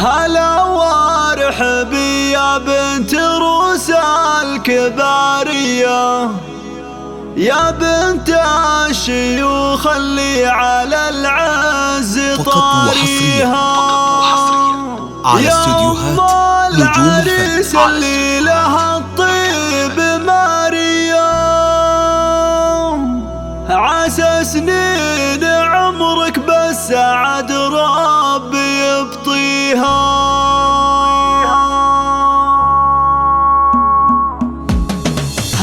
هلا وارحبي يا بنت روسى الكبارية، يا بنت الشيوخ اللي على العز طاريها، على استديوهات نجوم العريس اللي لها الطيب ماريا، عسى سنين عمرك بس عاد ربي يبطيها.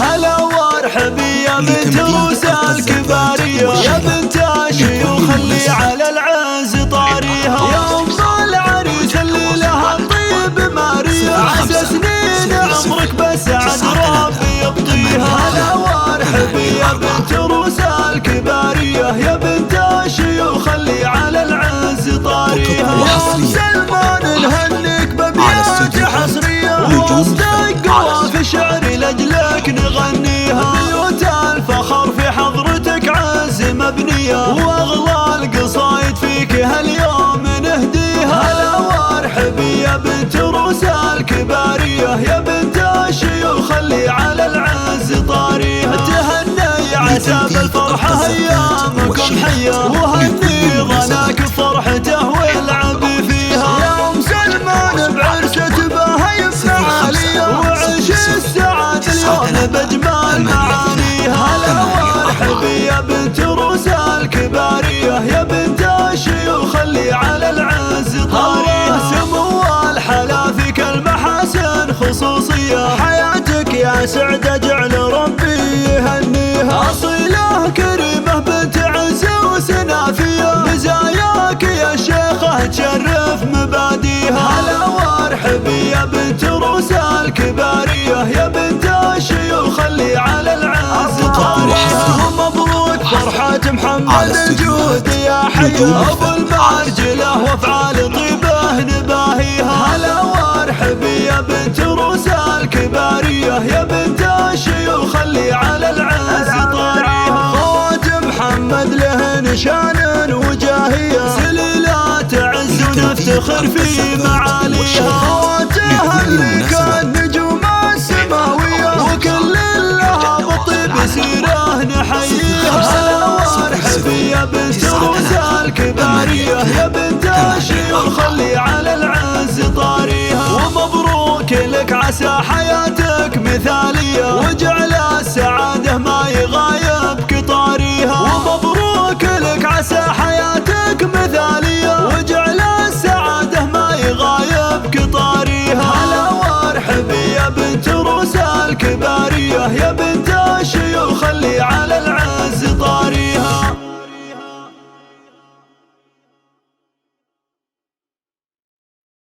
هلا وارحبي يا بنت روسى الكبارية، يا بنت الشيوخ اللي على العز طاريها، يا ام العريس اللي لها الطيب ماريا، عسى سنين عمرك بس عاد ربي يبطيها. هلا وارحبي يا بنت روسى الكبارية، يا بنت الشيوخ اللي على العز طاريها، يا ام سلمان نهنيك بأبيات حصرية، وسط قوافي شعري لأجلك نغنيها، بيوت الفخر في حضرتك عز مبنية، واغلى القصايد فيك هاليوم نهديها. هلا وارحبي يا بنت روسى الكبارية، يا بنت الشيوخ اللي على العز طاريها، تهني عسى بالفرحة ايامكم حية، وهني ظناك بفرحته والعب فيها، يا ام سلمان بعرسة بهي بمعالية، وعيش السعادة اليوم بجمال معانيها. هلا وارحبي يا بنت روسى الكبارية، يا بنت الشيوخ اللي على العز طاريها، سمو الحلا فيك المحاسن خصوصية، حياتك يا سعدة جعل ربي يهنيها، أصيلة كريمة بنت عز وسنافية، مزاياك يا شيخة تشرف مباديها. هلا وارحبي يا بنت روسى الكبارية، يا بنت الشيوخ اللي على العز طاريها، مبروك فرحة محمد الجود يا حيا، ابو المرجلة وافعال طيبه نباهيها. هلا وارحبي يا بنت روسى الكبارية، يا بنت الشيوخ اللي على العز طاريها، خوات محمد له نشان وجاهية، سليلات عز ونفتخر في معاليها، خواتها اللي كان نجوم السماوية، وكل لها بالطيب سيره نحييها. هلا وارحبي يا بنت روسى الكبارية، يا بنت الشيوخ اللي على العز طاريها، ومبروك لك عسى حياتك مثالية، وجعل